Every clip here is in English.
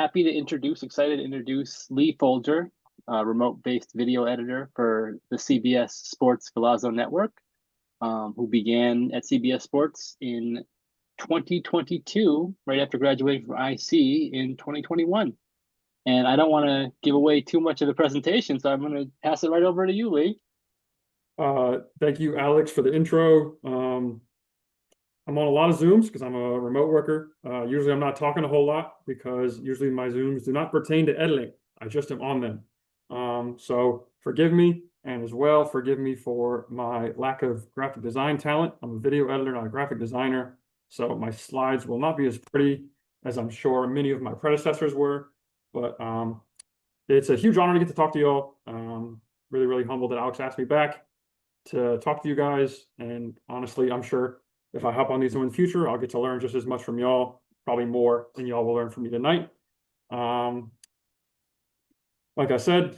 excited to introduce Lee Folger, a remote-based video editor for the CBS Sports Golazo Network, who began at CBS Sports in 2022, right after graduating from IC in 2021. And I don't want to give away too much of the presentation, so I'm going to pass it right over to you, Lee. Thank you, Alex, for the intro. I'm on a lot of Zooms because I'm a remote worker. Usually I'm not talking a whole lot because usually my Zooms do not pertain to editing. I just am on them. So forgive me, and as well, forgive me for my lack of graphic design talent. I'm a video editor, not a graphic designer. So my slides will not be as pretty as I'm sure many of my predecessors were. But it's a huge honor to get to talk to you all. Really, really humbled that Alex asked me back to talk to you guys. And honestly, I'm sure if I hop on these in the future, I'll get to learn just as much from y'all, probably more than y'all will learn from me tonight. Like I said,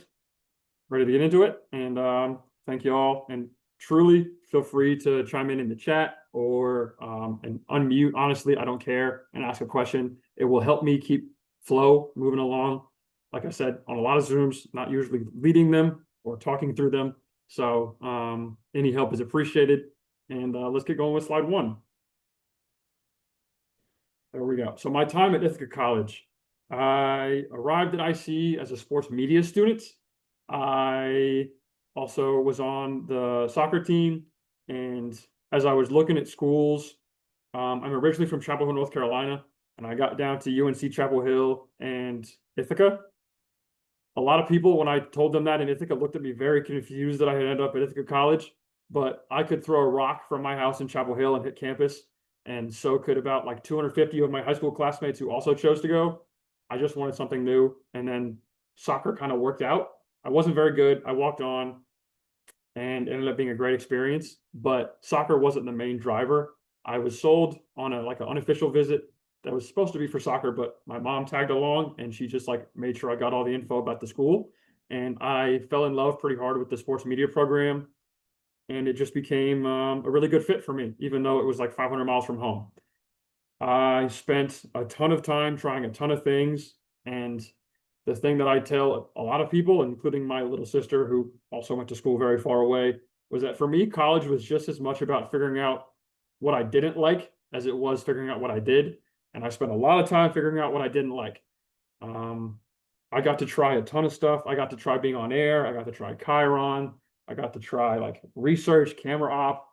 ready to get into it. And thank you all. And truly feel free to chime in the chat or and unmute. Honestly, I don't care, and ask a question. It will help me keep flow moving along. Like I said, on a lot of Zooms, not usually leading them or talking through them. So any help is appreciated. And let's get going with slide one. There we go. So my time at Ithaca College. I arrived at IC as a sports media student. I also was on the soccer team. And as I was looking at schools, I'm originally from Chapel Hill, North Carolina. And I got down to UNC Chapel Hill and Ithaca. A lot of people, when I told them that in Ithaca, looked at me very confused that I had ended up at Ithaca College. But I could throw a rock from my house in Chapel Hill and hit campus. And so could about like 250 of my high school classmates who also chose to go. I just wanted something new. And then soccer kind of worked out. I wasn't very good. I walked on and ended up being a great experience. But soccer wasn't the main driver. I was sold on an unofficial visit that was supposed to be for soccer, but my mom tagged along and she just made sure I got all the info about the school. And I fell in love pretty hard with the sports media program. And it just became a really good fit for me, even though it was like 500 miles from home. I spent a ton of time trying a ton of things. And the thing that I tell a lot of people, including my little sister, who also went to school very far away, was that for me, college was just as much about figuring out what I didn't like as it was figuring out what I did. And I spent a lot of time figuring out what I didn't like. I got to try a ton of stuff. I got to try being on air. I got to try Chiron. I got to try research, camera op,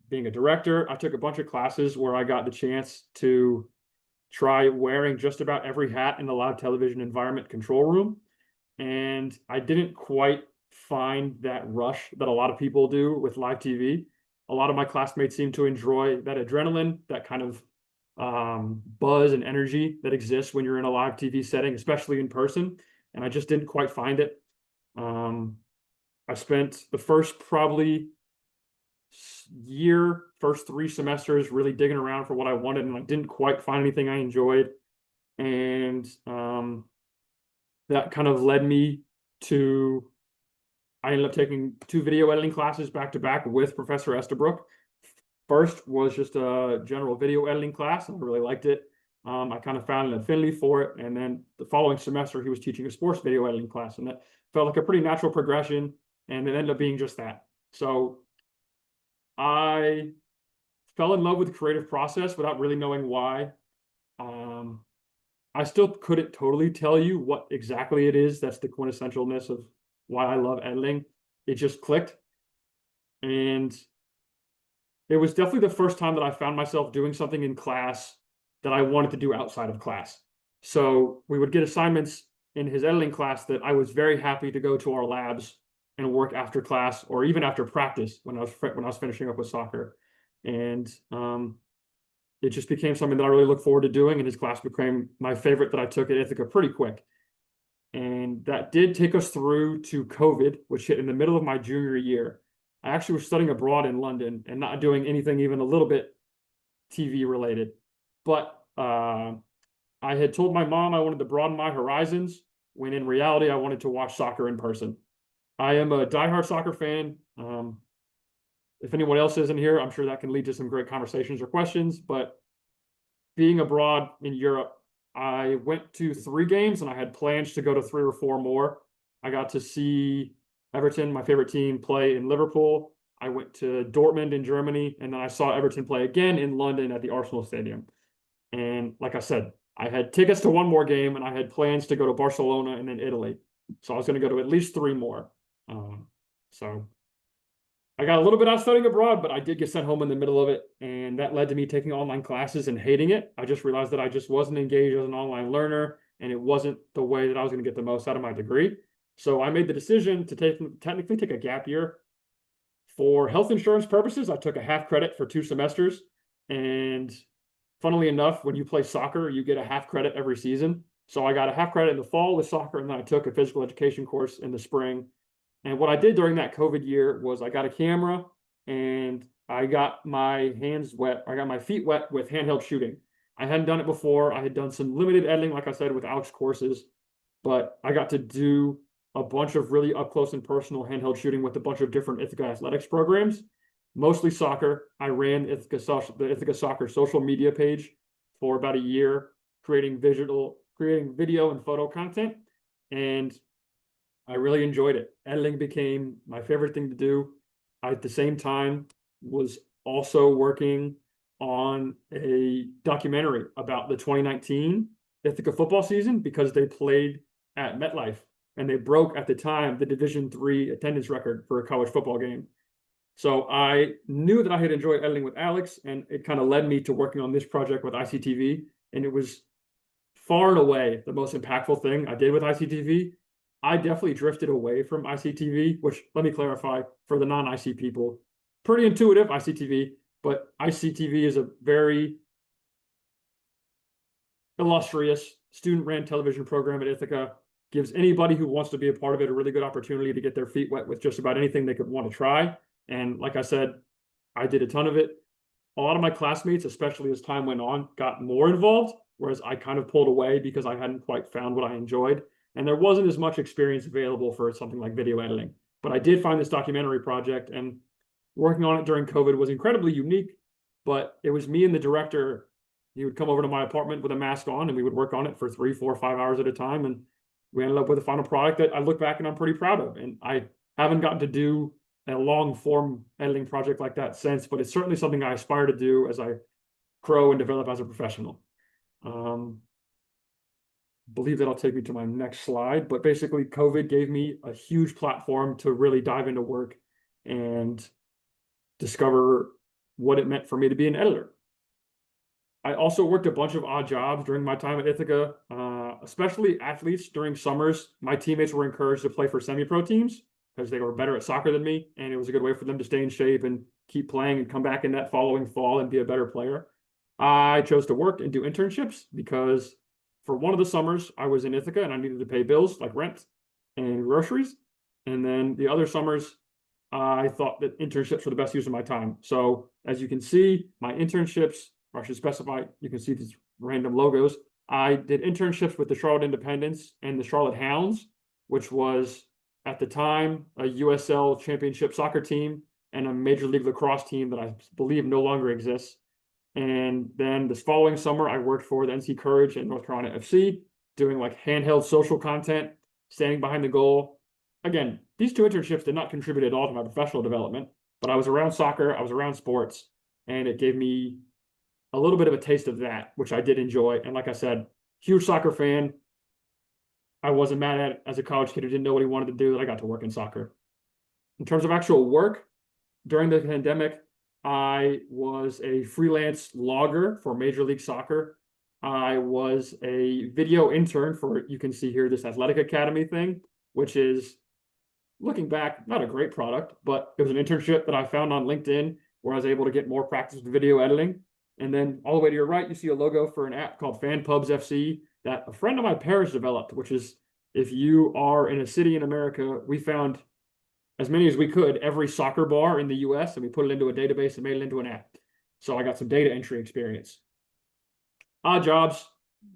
being a director. I took a bunch of classes where I got the chance to try wearing just about every hat in the live television environment control room. And I didn't quite find that rush that a lot of people do with live TV. A lot of my classmates seem to enjoy that adrenaline, that kind of buzz and energy that exists when you're in a live TV setting, especially in person. And I just didn't quite find it. I spent the first probably first 3 semesters really digging around for what I wanted, and I didn't quite find anything I enjoyed. And that kind of led me to, I ended up taking 2 video editing classes back to back with Professor Estabrook. First was just a general video editing class, and I really liked it. I kind of found an affinity for it. And then the following semester, he was teaching a sports video editing class, and that felt like a pretty natural progression. And it ended up being just that. So I fell in love with the creative process without really knowing why. I still couldn't totally tell you what exactly it is that's the quintessentialness of why I love editing. It just clicked. And it was definitely the first time that I found myself doing something in class that I wanted to do outside of class. So we would get assignments in his editing class that I was very happy to go to our labs and work after class or even after practice when I was finishing up with soccer. And it just became something that I really look forward to doing. And his class became my favorite that I took at Ithaca pretty quick. And that did take us through to COVID, which hit in the middle of my junior year. I actually was studying abroad in London and not doing anything even a little bit TV related. But I had told my mom I wanted to broaden my horizons, when in reality, I wanted to watch soccer in person. I am a diehard soccer fan. If anyone else is in here, I'm sure that can lead to some great conversations or questions. But being abroad in Europe I went to 3 games and I had plans to go to 3 or 4 more. I got to see Everton, my favorite team, play in Liverpool. I went to Dortmund in Germany, and then I saw Everton play again in London at the Arsenal Stadium. And like I said, I had tickets to one more game, and I had plans to go to Barcelona and then Italy. So I was going to go to at least 3 more. So I got a little bit out studying abroad, but I did get sent home in the middle of it, and that led to me taking online classes and hating it. I just realized that I just wasn't engaged as an online learner, and it wasn't the way that I was going to get the most out of my degree. So I made the decision to technically take a gap year. For health insurance purposes, I took a half credit for 2 semesters, and funnily enough, when you play soccer, you get a half credit every season. So I got a half credit in the fall with soccer, and then I took a physical education course in the spring. And what I did during that COVID year was I got a camera and I got my hands wet. I got my feet wet with handheld shooting. I hadn't done it before. I had done some limited editing, like I said, with Alex courses, but I got to do a bunch of really up close and personal handheld shooting with a bunch of different Ithaca athletics programs, mostly soccer. I ran the Ithaca Soccer social media page for about a year, creating video and photo content. And I really enjoyed it. Editing became my favorite thing to do. I, at the same time, was also working on a documentary about the 2019 Ithaca football season because they played at MetLife and they broke at the time the Division III attendance record for a college football game. So I knew that I had enjoyed editing with Alex, and it kind of led me to working on this project with ICTV. And it was far and away the most impactful thing I did with ICTV. I definitely drifted away from ICTV, which, let me clarify for the non-IC people, pretty intuitive ICTV, but ICTV is a very illustrious student-ran television program at Ithaca. Gives anybody who wants to be a part of it a really good opportunity to get their feet wet with just about anything they could want to try. And like I said, I did a ton of it. A lot of my classmates, especially as time went on, got more involved, whereas I kind of pulled away because I hadn't quite found what I enjoyed. And there wasn't as much experience available for something like video editing. But I did find this documentary project, and working on it during COVID was incredibly unique. But it was me and the director. He would come over to my apartment with a mask on, and we would work on it for 3, 4, 5 hours at a time. And we ended up with a final product that I look back and I'm pretty proud of. And I haven't gotten to do a long form editing project like that since, but it's certainly something I aspire to do as I grow and develop as a professional. Believe that'll take me to my next slide, but basically COVID gave me a huge platform to really dive into work and discover what it meant for me to be an editor. I also worked a bunch of odd jobs during my time at Ithaca, especially athletes during summers. My teammates were encouraged to play for semi-pro teams because they were better at soccer than me, and it was a good way for them to stay in shape and keep playing and come back in that following fall and be a better player. I chose to work and do internships because for one of the summers I was in Ithaca and I needed to pay bills like rent and groceries. And then the other summers, I thought that internships were the best use of my time. So as you can see, my internships, or I should specify, you can see these random logos. I did internships with the Charlotte Independents and the Charlotte Hounds, which was at the time a USL championship soccer team and a Major League Lacrosse team that I believe no longer exists. And then this following summer, I worked for the NC Courage and North Carolina FC, doing like handheld social content, standing behind the goal. Again, these 2 internships did not contribute at all to my professional development, but I was around soccer, I was around sports, and it gave me a little bit of a taste of that, which I did enjoy. And like I said, huge soccer fan. I wasn't mad at it as a college kid who didn't know what he wanted to do, that I got to work in soccer. In terms of actual work, during the pandemic, I was a freelance logger for Major League Soccer. I was a video intern for, you can see here, this Athletic Academy thing, which is, looking back, not a great product, but it was an internship that I found on LinkedIn where I was able to get more practice with video editing. And then all the way to your right, you see a logo for an app called FanPubs FC that a friend of my parish developed, which is, if you are in a city in America, we found as many as we could, every soccer bar in the US, and we put it into a database and made it into an app. So I got some data entry experience. Odd jobs.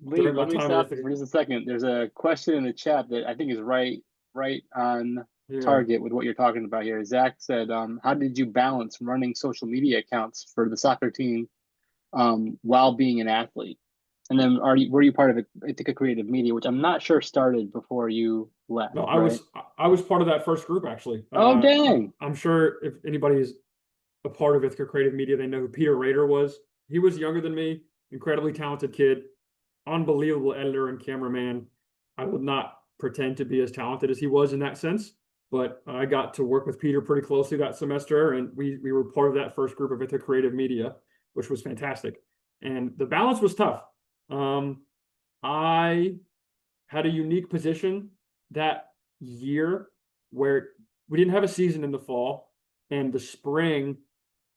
Lee, let me stop for just a second. There's a question in the chat that I think is right on target with what you're talking about here. Zach said, how did you balance running social media accounts for the soccer team while being an athlete? And then were you part of Ithaca Creative Media, which I'm not sure started before you left, No, right? I was part of that first group actually. Oh, dang. I'm sure if anybody is a part of Ithaca Creative Media, they know who Peter Rader was. He was younger than me, incredibly talented kid, unbelievable editor and cameraman. I would not pretend to be as talented as he was in that sense, but I got to work with Peter pretty closely that semester, and we were part of that first group of Ithaca Creative Media, which was fantastic. And the balance was tough. I had a unique position that year where we didn't have a season in the fall, and the spring,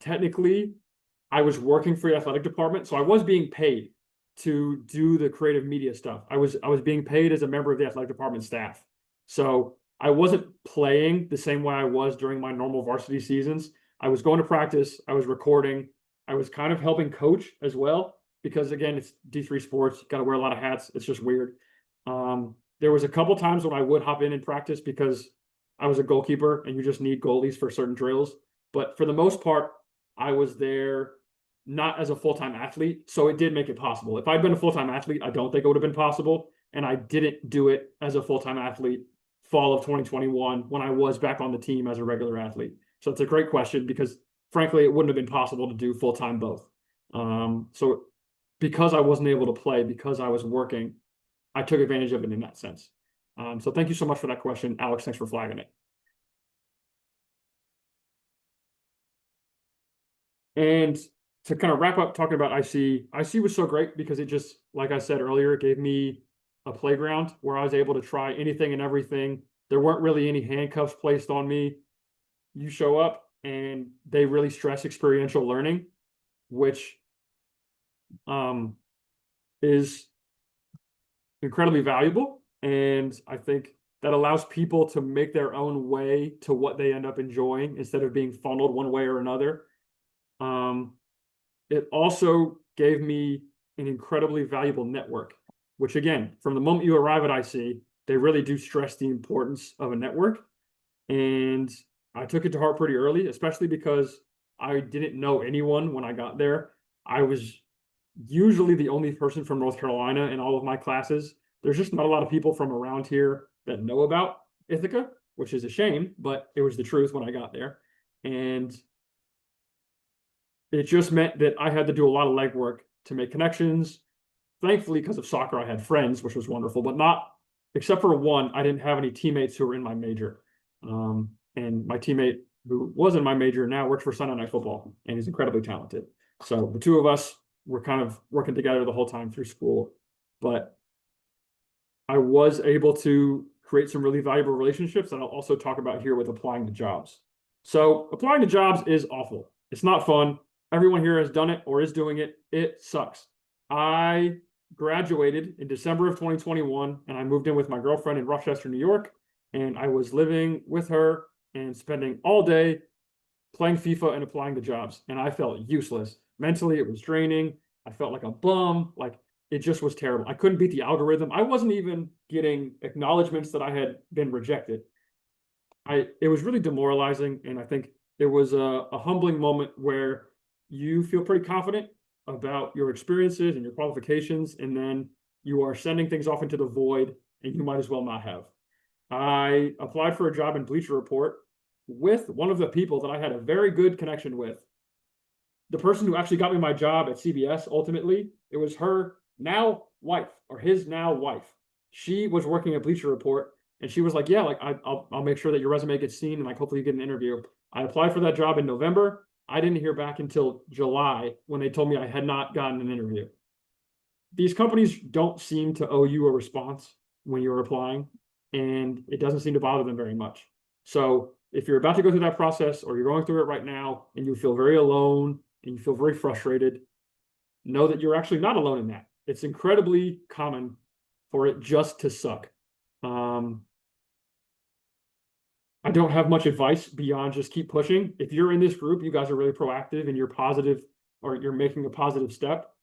technically, I was working for the athletic department, so I was being paid to do the creative media stuff. I was being paid as a member of the athletic department staff. So I wasn't playing the same way I was during my normal varsity seasons. I was going to practice, I was recording, I was kind of helping coach as well, because again, it's D3 sports, got to wear a lot of hats. It's just weird. There was a couple times when I would hop in and practice because I was a goalkeeper and you just need goalies for certain drills. But for the most part, I was there not as a full-time athlete, so it did make it possible. If I'd been a full-time athlete, I don't think it would have been possible, and I didn't do it as a full-time athlete fall of 2021 when I was back on the team as a regular athlete. So it's a great question because frankly, it wouldn't have been possible to do full-time both. So because I wasn't able to play, because I was working, I took advantage of it in that sense. So thank you so much for that question, Alex. Thanks for flagging it. And to kind of wrap up talking about IC was so great because it just, like I said earlier, it gave me a playground where I was able to try anything and everything. There weren't really any handcuffs placed on me. You show up and they really stress experiential learning, which is incredibly valuable. And I think that allows people to make their own way to what they end up enjoying instead of being funneled one way or another. It also gave me an incredibly valuable network, which again, from the moment you arrive at IC, they really do stress the importance of a network. And I took it to heart pretty early, especially because I didn't know anyone when I got there. I was usually the only person from North Carolina in all of my classes. There's just not a lot of people from around here that know about Ithaca, which is a shame, but it was the truth when I got there. And it just meant that I had to do a lot of legwork to make connections. Thankfully, because of soccer, I had friends, which was wonderful, but not, except for one, I didn't have any teammates who were in my major. And my teammate who was in my major now works for Sunday Night Football, and he's incredibly talented. So the two of us were kind of working together the whole time through school. But I was able to create some really valuable relationships that I'll also talk about here with applying to jobs. So applying to jobs is awful. It's not fun. Everyone here has done it or is doing it. It sucks. I graduated in December of 2021 and I moved in with my girlfriend in Rochester, New York. And I was living with her and spending all day playing FIFA and applying to jobs. And I felt useless. Mentally, it was draining. I felt like a bum. Like it just was terrible. I couldn't beat the algorithm. I wasn't even getting acknowledgments that I had been rejected. It was really demoralizing. And I think there was a humbling moment where you feel pretty confident about your experiences and your qualifications, and then you are sending things off into the void, and you might as well not have. I applied for a job in Bleacher Report with one of the people that I had a very good connection with. The person who actually got me my job at CBS, ultimately, it was her now wife, or his now wife. She was working at Bleacher Report, and she was like, yeah, like I'll make sure that your resume gets seen, and like hopefully you get an interview. I applied for that job in November. I didn't hear back until July when they told me I had not gotten an interview. These companies don't seem to owe you a response when you're applying, and it doesn't seem to bother them very much. So if you're about to go through that process or you're going through it right now and you feel very alone and you feel very frustrated, know that you're actually not alone in that. It's incredibly common for it just to suck. I don't have much advice beyond just keep pushing. If you're in this group, you guys are really proactive and you're positive, or you're making a positive step.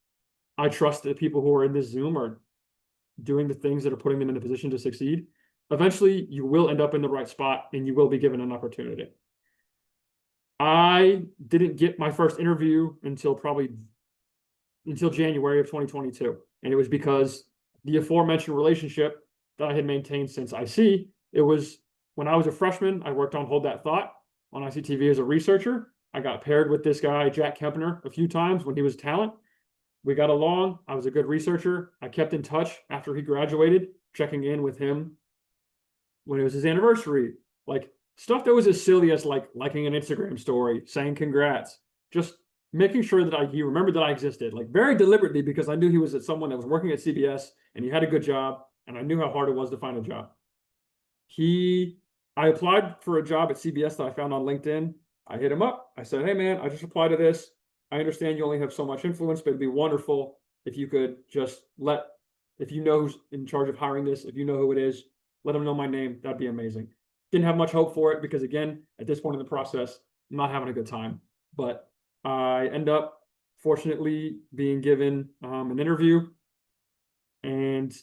I trust that people who are in this Zoom are doing the things that are putting them in a position to succeed. Eventually, you will end up in the right spot and you will be given an opportunity. I didn't get my first interview until probably until January of 2022. And it was because the aforementioned relationship that I had maintained since IC, it was when I was a freshman, I worked on Hold That Thought on ICTV as a researcher. I got paired with this guy, Jack Kempner, a few times when he was talent. We got along. I was a good researcher. I kept in touch after he graduated, checking in with him when it was his anniversary. Like stuff that was as silly as like liking an Instagram story, saying congrats, just making sure that he remembered that I existed, like very deliberately, because I knew he was someone that was working at CBS and he had a good job, and I knew how hard it was to find a job. I applied for a job at CBS that I found on LinkedIn. I hit him up. I said, hey man, I just applied to this. I understand you only have so much influence, but it'd be wonderful if you could just if you know who's in charge of hiring this, if you know who it is, let them know my name. That'd be amazing. Didn't have much hope for it because, again, at this point in the process, I'm not having a good time. But I end up, fortunately, being given an interview. And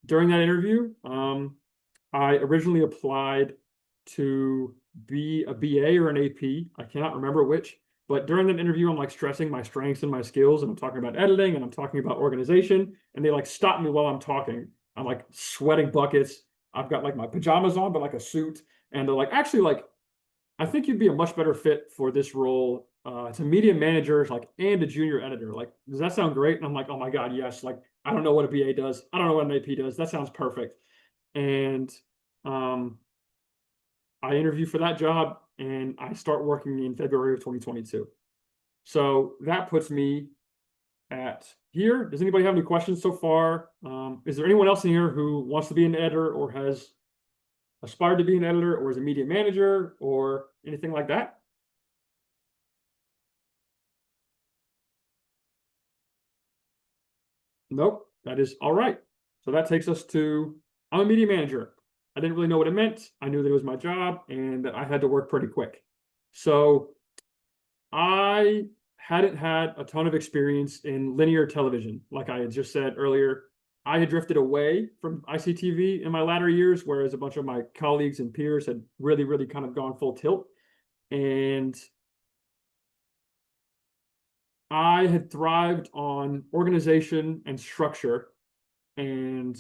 during that interview, I originally applied to be a BA or an AP. I cannot remember which. But during that interview, I'm like stressing my strengths and my skills, and I'm talking about editing, and I'm talking about organization, and they like stop me while I'm talking. I'm like sweating buckets. I've got like my pajamas on, but like a suit. And they're like, actually, like, I think you'd be a much better fit for this role. It's a media manager, like, and a junior editor. Like, does that sound great? And I'm like, oh my God, yes. Like, I don't know what a BA does. I don't know what an AP does. That sounds perfect. And I interview for that job, and I start working in February of 2022. So that puts me at here. Does anybody have any questions so far? Is there anyone else in here who wants to be an editor or has aspired to be an editor or is a media manager or anything like that? Nope, that is all right. So that takes us to, I'm a media manager. I didn't really know what it meant. I knew that it was my job and that I had to work pretty quick. So I hadn't had a ton of experience in linear television. Like I had just said earlier, I had drifted away from ICTV in my latter years, whereas a bunch of my colleagues and peers had really, really kind of gone full tilt. And I had thrived on organization and structure, and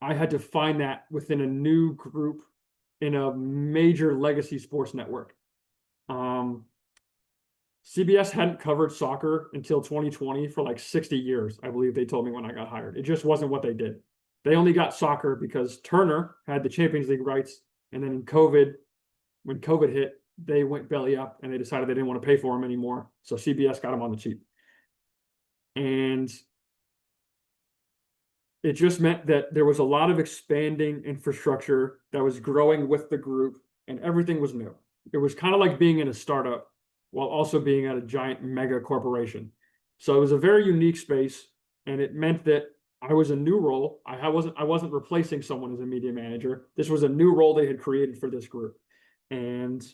I had to find that within a new group in a major legacy sports network. CBS hadn't covered soccer until 2020 for like 60 years, I believe they told me when I got hired. It just wasn't what they did. They only got soccer because Turner had the Champions League rights, and then when COVID hit, they went belly up and they decided they didn't want to pay for them anymore. So CBS got them on the cheap. And it just meant that there was a lot of expanding infrastructure that was growing with the group, and everything was new. It was kind of like being in a startup while also being at a giant mega corporation. So it was a very unique space, and it meant that I was a new role. I wasn't replacing someone as a media manager. This was a new role they had created for this group. And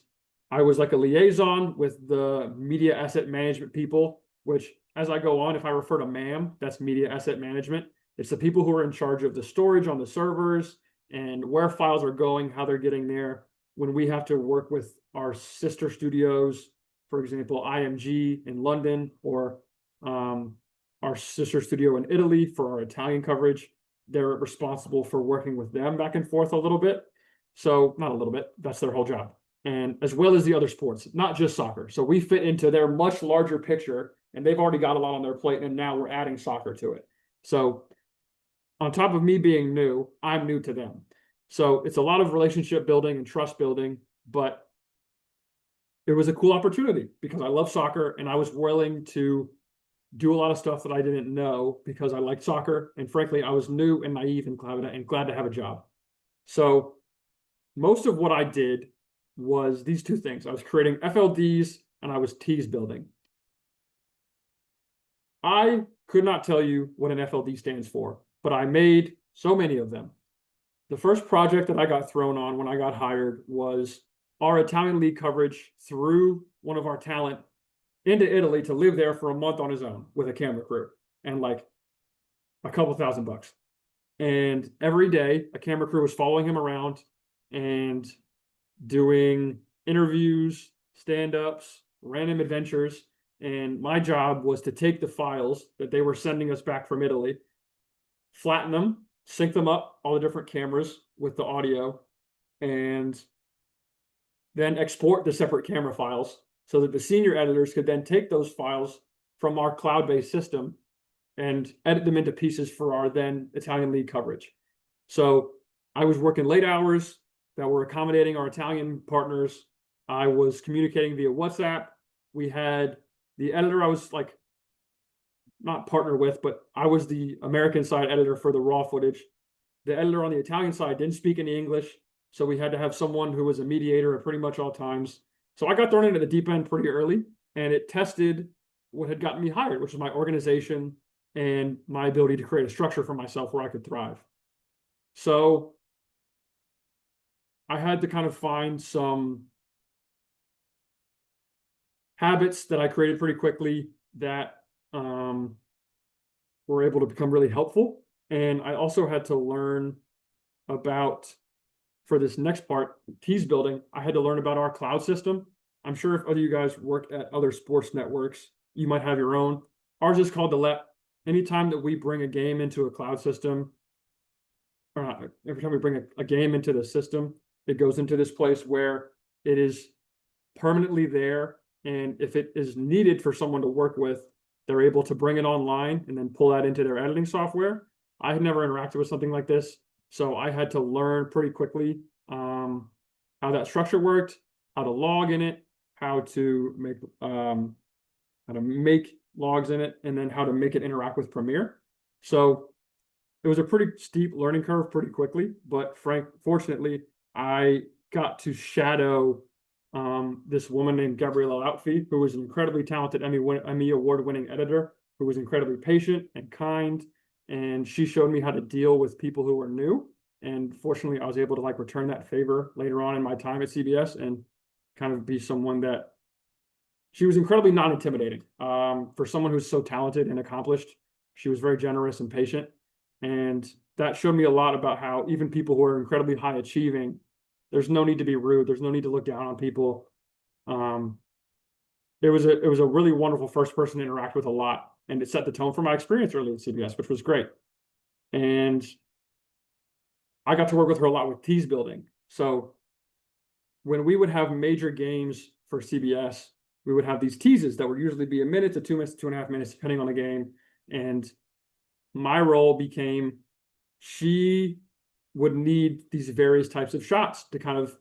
I was like a liaison with the media asset management people, which as I go on, if I refer to MAM, that's media asset management. It's the people who are in charge of the storage on the servers and where files are going, how they're getting there. When we have to work with our sister studios, for example, IMG in London, or our sister studio in Italy for our Italian coverage, they're responsible for working with them back and forth a little bit. So not a little bit, that's their whole job. And as well as the other sports, not just soccer. So we fit into their much larger picture, and they've already got a lot on their plate, and now we're adding soccer to it. So on top of me being new, I'm new to them. So it's a lot of relationship building and trust building, but it was a cool opportunity because I love soccer and I was willing to do a lot of stuff that I didn't know because I liked soccer. And frankly, I was new and naive and glad to have a job. So most of what I did was these two things. I was creating FLDs and I was tease building. I could not tell you what an FLD stands for, but I made so many of them. The first project that I got thrown on when I got hired was our Italian league coverage through one of our talent into Italy to live there for a month on his own with a camera crew and like a couple $1,000. And every day a camera crew was following him around and doing interviews, stand-ups, random adventures. And my job was to take the files that they were sending us back from Italy, flatten them, sync them up, all the different cameras with the audio, and then export the separate camera files so that the senior editors could then take those files from our cloud-based system and edit them into pieces for our then Italian league coverage. So I was working late hours that were accommodating our Italian partners. I was communicating via WhatsApp. We had the editor I was like not partner with, but I was the American side editor for the raw footage. The editor on the Italian side didn't speak any English, so we had to have someone who was a mediator at pretty much all times. So I got thrown into the deep end pretty early, and it tested what had gotten me hired, which was my organization and my ability to create a structure for myself where I could thrive. So I had to kind of find some habits that I created pretty quickly that were able to become really helpful. And I also had to learn about, for this next part, tease building, I had to learn about our cloud system. I'm sure if other of you guys work at other sports networks, you might have your own. Ours is called the LEP. Anytime that we bring a game into a cloud system, every time we bring a game into the system, it goes into this place where it is permanently there. And if it is needed for someone to work with, they're able to bring it online and then pull that into their editing software. I had never interacted with something like this, so I had to learn pretty quickly how that structure worked, how to log in it, how to make logs in it, and then how to make it interact with Premiere. So it was a pretty steep learning curve pretty quickly, but fortunately, I got to shadow this woman named Gabriella Outfie, who was an incredibly talented Emmy award-winning editor, who was incredibly patient and kind, and she showed me how to deal with people who were new. And fortunately, I was able to like return that favor later on in my time at CBS and kind of be someone that she was incredibly non-intimidating. For someone who's so talented and accomplished, she was very generous and patient. And that showed me a lot about how even people who are incredibly high achieving, there's no need to be rude. There's no need to look down on people. It was a really wonderful first person to interact with a lot, and it set the tone for my experience early at CBS, which was great. And I got to work with her a lot with tease building. So when we would have major games for CBS, we would have these teases that would usually be a minute to 2 minutes, 2.5 minutes, depending on the game. And my role became, she would need these various types of shots to kind of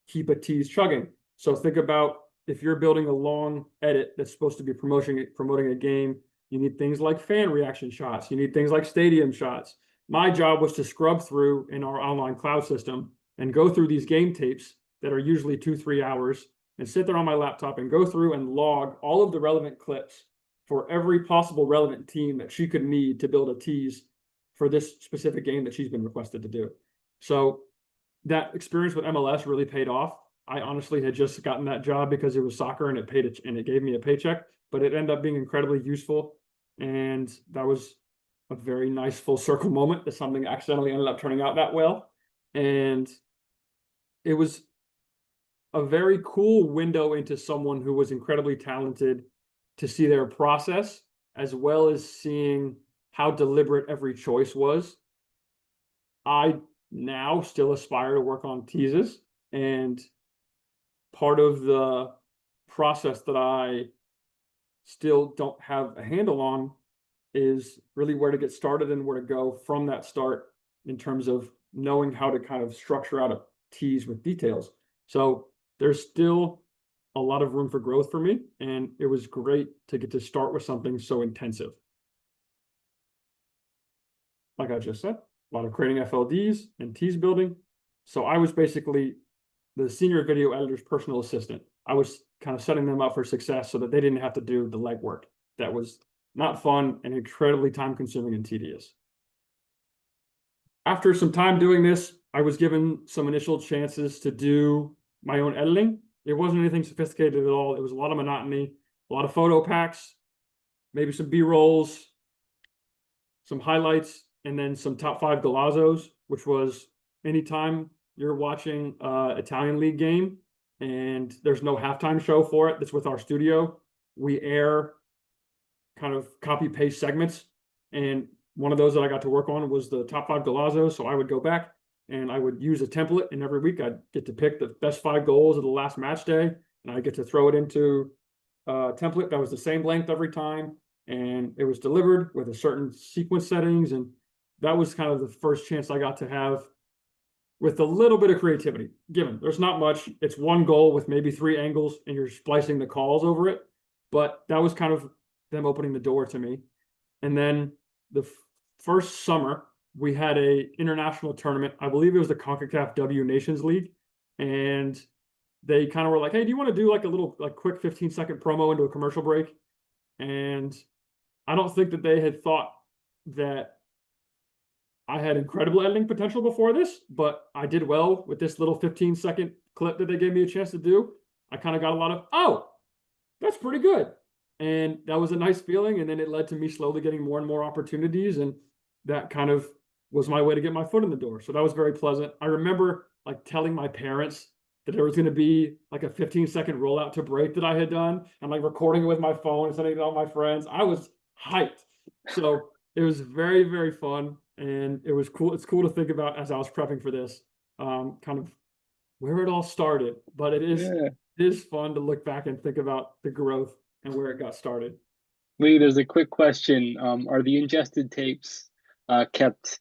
keep a tease chugging. So think about if you're building a long edit that's supposed to be promoting a game, you need things like fan reaction shots. You need things like stadium shots. My job was to scrub through in our online cloud system and go through these game tapes that are usually 2-3 hours and sit there on my laptop and go through and log all of the relevant clips for every possible relevant team that she could need to build a tease for this specific game that she's been requested to do. So that experience with MLS really paid off. I honestly had just gotten that job because it was soccer and it gave me a paycheck, but it ended up being incredibly useful. And that was a very nice full circle moment that something accidentally ended up turning out that well. And it was a very cool window into someone who was incredibly talented, to see their process as well as seeing how deliberate every choice was. I now still aspire to work on teases, and part of the process that I still don't have a handle on is really where to get started and where to go from that start in terms of knowing how to kind of structure out a tease with details. So there's still a lot of room for growth for me, and it was great to get to start with something so intensive. Like I just said, a lot of creating FLDs and tease building. So I was basically the senior video editor's personal assistant. I was kind of setting them up for success so that they didn't have to do the legwork. That was not fun and incredibly time consuming and tedious. After some time doing this, I was given some initial chances to do my own editing. It wasn't anything sophisticated at all. It was a lot of monotony, a lot of photo packs, maybe some B-rolls, some highlights, and then some top 5 Golazzos, which was anytime you're watching Italian league game and there's no halftime show for it that's with our studio, we air kind of copy paste segments. And one of those that I got to work on was the top 5 Golazos. So I would go back and I would use a template, and every week I'd get to pick the best 5 goals of the last match day, and I get to throw it into a template that was the same length every time, and it was delivered with a certain sequence settings. And that was kind of the first chance I got to have with a little bit of creativity. Given there's not much, it's one goal with maybe 3 angles, and you're splicing the calls over it. But that was kind of them opening the door to me. And then the first summer, we had a international tournament. I believe it was the CONCACAF W Nations League, and they kind of were like, "Hey, do you want to do like a little like quick 15-second promo into a commercial break?" And I don't think that they had thought that I had incredible editing potential before this, but I did well with this little 15-second clip that they gave me a chance to do. I kind of got a lot of, "Oh, that's pretty good." And that was a nice feeling. And then it led to me slowly getting more and more opportunities. And that kind of was my way to get my foot in the door. So that was very pleasant. I remember like telling my parents that there was going to be like a 15-second rollout to break that I had done. I'm like recording it with my phone and sending it to all my friends. I was hyped. So it was very, very fun. And it was cool. It's cool to think about as I was prepping for this, kind of where it all started. But it is fun to look back and think about the growth and where it got started. Lee, there's a quick question. Are the ingested tapes kept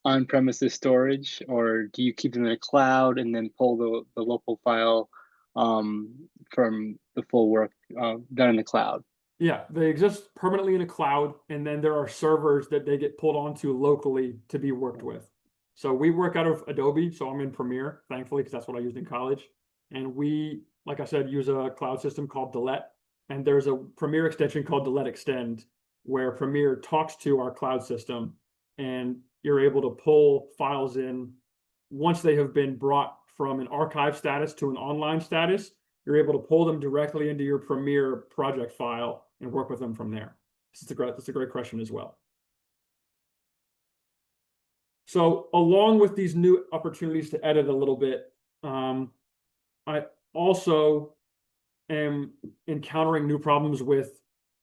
on premises storage, or do you keep them in the cloud and then pull the local file from the full work done in the cloud? Yeah, they exist permanently in a cloud, and then there are servers that they get pulled onto locally to be worked with. So we work out of Adobe, so I'm in Premiere, thankfully, because that's what I used in college. And we, like I said, use a cloud system called Delete, and there's a Premiere extension called Delete Extend, where Premiere talks to our cloud system, and you're able to pull files in once they have been brought from an archive status to an online status. You're able to pull them directly into your Premiere project file and work with them from there. That's a great question as well. So along with these new opportunities to edit a little bit, I also am encountering new problems with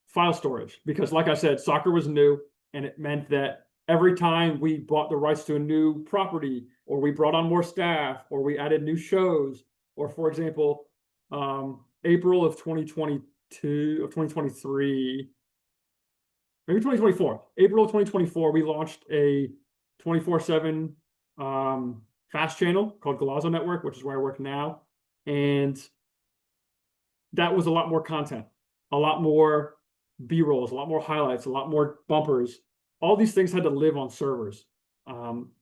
file storage, because like I said, soccer was new, and it meant that every time we bought the rights to a new property, or we brought on more staff, or we added new shows, or for example, April of 2022, of 2023, maybe 2024, April of 2024, we launched a 24/7 fast channel called Golazo Network, which is where I work now. And that was a lot more content, a lot more B-rolls, a lot more highlights, a lot more bumpers. All these things had to live on servers.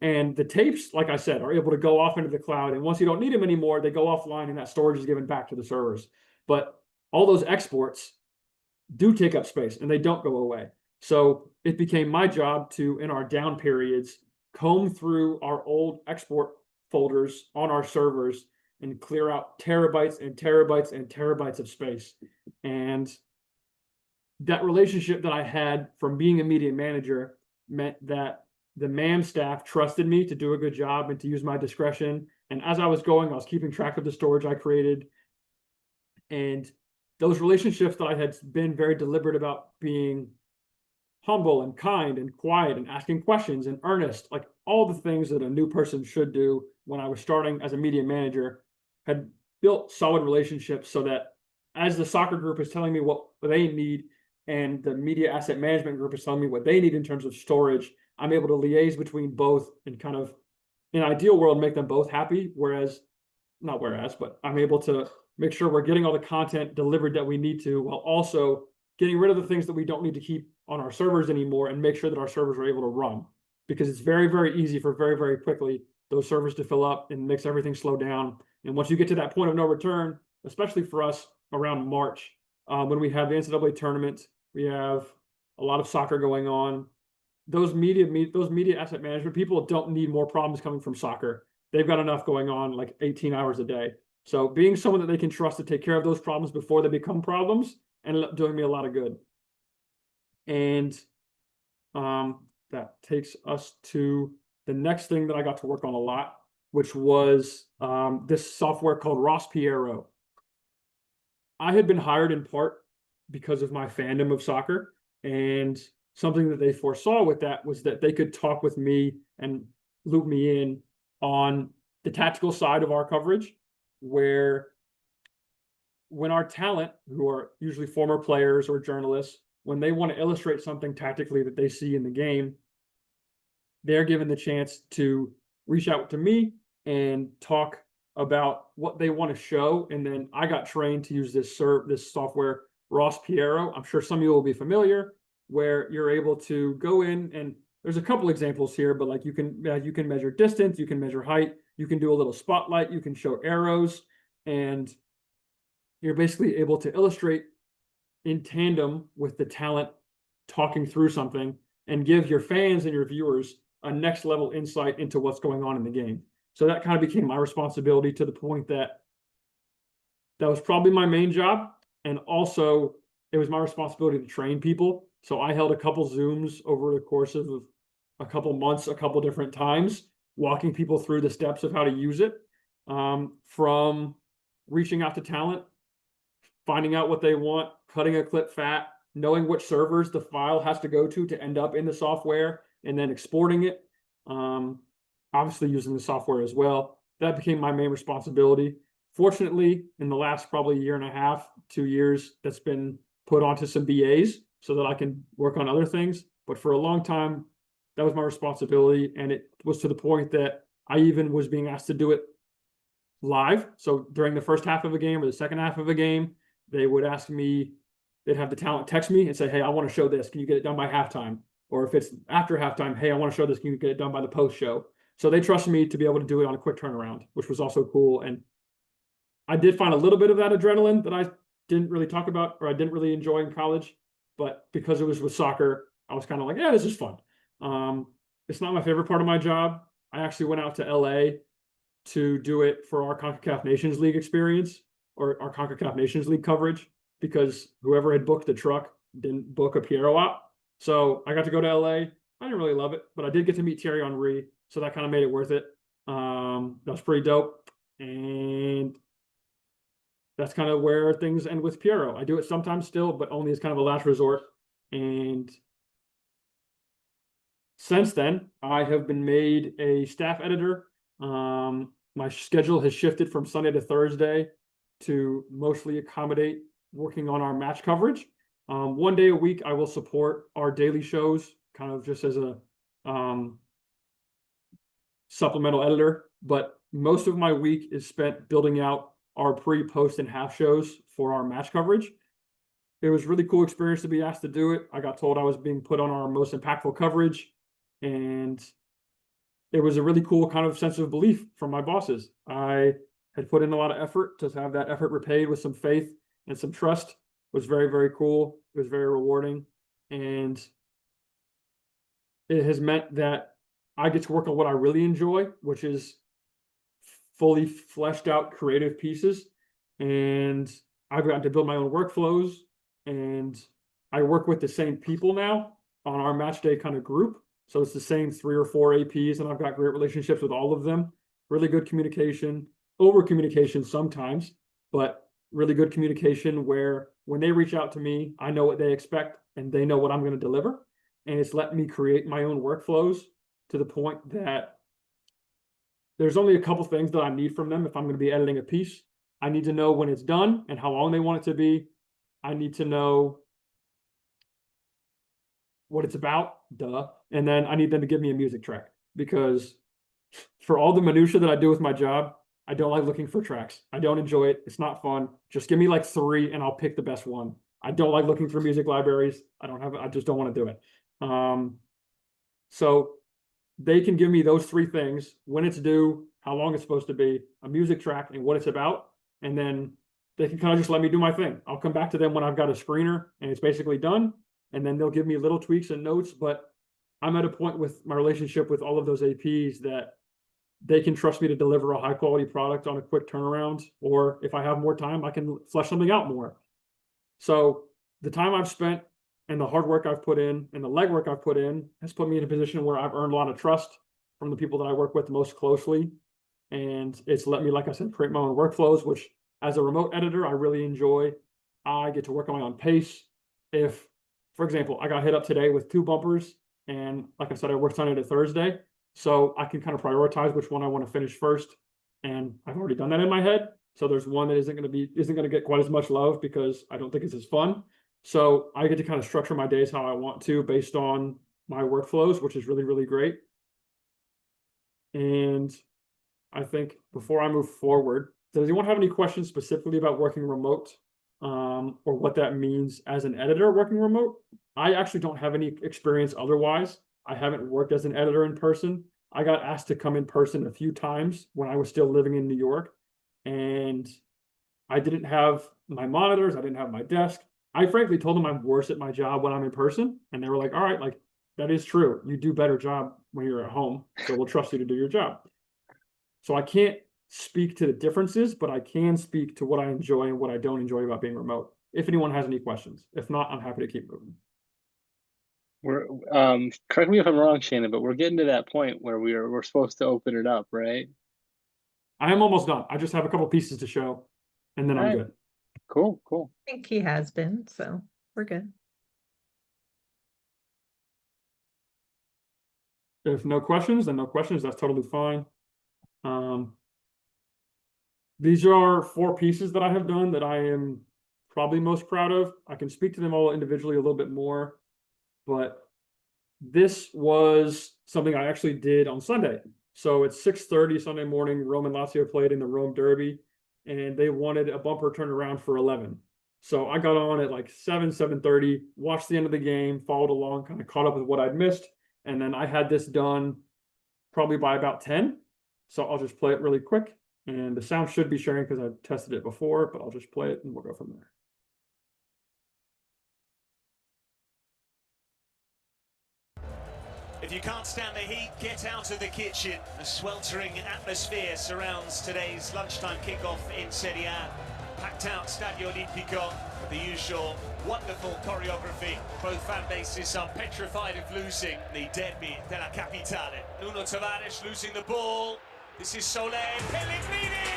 And the tapes, like I said, are able to go off into the cloud. And once you don't need them anymore, they go offline, and that storage is given back to the servers. But all those exports do take up space, and they don't go away. So it became my job to, in our down periods, comb through our old export folders on our servers and clear out terabytes and terabytes and terabytes of space. And that relationship that I had from being a media manager meant that the MAM staff trusted me to do a good job and to use my discretion. And as I was going, I was keeping track of the storage I created. And those relationships that I had been very deliberate about being humble and kind and quiet and asking questions and earnest, like all the things that a new person should do when I was starting as a media manager, had built solid relationships so that as the soccer group is telling me what they need and the media asset management group is telling me what they need in terms of storage, I'm able to liaise between both and kind of, in an ideal world, make them both happy. But I'm able to make sure we're getting all the content delivered that we need to, while also getting rid of the things that we don't need to keep on our servers anymore, and make sure that our servers are able to run, because it's very, very easy for very, very quickly those servers to fill up and makes everything slow down. And once you get to that point of no return, especially for us around March, when we have the NCAA tournament, we have a lot of soccer going on. Those media asset management people don't need more problems coming from soccer. They've got enough going on, like 18 hours a day. So being someone that they can trust to take care of those problems before they become problems ended up doing me a lot of good. And that takes us to the next thing that I got to work on a lot, which was this software called Ross Piero. I had been hired in part because of my fandom of soccer. And something that they foresaw with that was that they could talk with me and loop me in on the tactical side of our coverage, where when our talent, who are usually former players or journalists, when they want to illustrate something tactically that they see in the game, they're given the chance to reach out to me and talk about what they want to show. And then I got trained to use this software, Ross Piero. I'm sure some of you will be familiar, where you're able to go in, and there's a couple examples here, but like you can measure distance, you can measure height, you can do a little spotlight, you can show arrows, and you're basically able to illustrate in tandem with the talent talking through something and give your fans and your viewers a next level insight into what's going on in the game. So that kind of became my responsibility, to the point that that was probably my main job. And also it was my responsibility to train people. So I held a couple Zooms over the course of a couple months, a couple different times, walking people through the steps of how to use it, from reaching out to talent, finding out what they want, cutting a clip fat, knowing which servers the file has to go to end up in the software, and then exporting it. Obviously using the software as well. That became my main responsibility. Fortunately, in the last probably year and a half, 2 years, that's been put onto some BAs so that I can work on other things. But for a long time, that was my responsibility. And it was to the point that I even was being asked to do it live. So during the first half of a game or the second half of a game, they would ask me, they'd have the talent text me and say, hey, I want to show this. Can you get it done by halftime? Or if it's after halftime, hey, I want to show this. Can you get it done by the post show? So they trusted me to be able to do it on a quick turnaround, which was also cool. And I did find a little bit of that adrenaline that I didn't really talk about, or I didn't really enjoy in college. But because it was with soccer, I was kind of like, yeah, this is fun. It's not my favorite part of my job. I actually went out to LA to do it for our CONCACAF Nations League experience, or our CONCACAF Nations League coverage, because whoever had booked the truck didn't book a Piero op. So I got to go to LA. I didn't really love it, but I did get to meet Thierry Henry. So that kind of made it worth it. That was pretty dope. And that's kind of where things end with Piero. I do it sometimes still, but only as kind of a last resort. And since then, I have been made a staff editor. My schedule has shifted from Sunday to Thursday to mostly accommodate working on our match coverage. One day a week, I will support our daily shows, kind of just as a supplemental editor. But most of my week is spent building out our pre, post, and half shows for our match coverage. It was a really cool experience to be asked to do it. I got told I was being put on our most impactful coverage, and it was a really cool kind of sense of belief from my bosses. I had put in a lot of effort. To have that effort repaid with some faith and some trust was very, very cool. It was very rewarding. And it has meant that I get to work on what I really enjoy, which is fully fleshed out creative pieces. And I've gotten to build my own workflows, and I work with the same people now on our match day kind of group. So it's the same 3 or 4 APs, and I've got great relationships with all of them. Really good communication, over communication sometimes, but really good communication where when they reach out to me, I know what they expect and they know what I'm going to deliver. And it's let me create my own workflows to the point that there's only a couple things that I need from them if I'm going to be editing a piece. I need to know when it's done and how long they want it to be. I need to know what it's about, duh. And then I need them to give me a music track, because for all the minutia that I do with my job, I don't like looking for tracks. I don't enjoy it. It's not fun. Just give me like 3 and I'll pick the best one. I don't like looking for music libraries. I just don't want to do it. So they can give me those 3 things: when it's due, how long it's supposed to be, a music track, and what it's about. And then they can kind of just let me do my thing. I'll come back to them when I've got a screener and it's basically done. And then they'll give me little tweaks and notes. But I'm at a point with my relationship with all of those APs that they can trust me to deliver a high quality product on a quick turnaround. Or if I have more time, I can flesh something out more. So the time I've spent and the hard work I've put in and the legwork I've put in has put me in a position where I've earned a lot of trust from the people that I work with most closely. And it's let me, like I said, create my own workflows, which as a remote editor, I really enjoy. I get to work on my own pace. If, for example, I got hit up today with 2 bumpers, and like I said, I work Sunday to Thursday, so I can kind of prioritize which one I want to finish first. And I've already done that in my head. So there's one that isn't going to get quite as much love because I don't think it's as fun. So I get to kind of structure my days how I want to based on my workflows, which is really, really great. And I think before I move forward, does anyone have any questions specifically about working remote, or what that means as an editor working remote? I actually don't have any experience otherwise. I haven't worked as an editor in person. I got asked to come in person a few times when I was still living in New York, and I didn't have my monitors. I didn't have my desk. I frankly told them I'm worse at my job when I'm in person, and they were like, all right, like, that is true. You do better job when you're at home, so we'll trust you to do your job. So I can't speak to the differences, but I can speak to what I enjoy and what I don't enjoy about being remote. If anyone has any questions. If not, I'm happy to keep moving. We're correct me if I'm wrong, Shannon, but we're getting to that point where we're supposed to open it up, right? I am almost done. I just have a couple pieces to show, and then I'm good. Cool, cool. I think he has been, so we're good. If no questions, then no questions. That's totally fine. These are 4 pieces that I have done that I am probably most proud of. I can speak to them all individually a little bit more, but this was something I actually did on Sunday. So it's 6:30 Sunday morning. Rome and Lazio played in the Rome Derby, and they wanted a bumper turnaround for 11. So I got on at like 7:30, watched the end of the game, followed along, kind of caught up with what I'd missed. And then I had this done probably by about 10. So I'll just play it really quick. And the sound should be sharing because I've tested it before, but I'll just play it and we'll go from there. If you can't stand the heat, get out of the kitchen. A sweltering atmosphere surrounds today's lunchtime kickoff in Serie A. Packed out Stadio Olimpico with the usual wonderful choreography. Both fan bases are petrified of losing the derby della Capitale. Nuno Tavares losing the ball. This is Soler Pellegrini!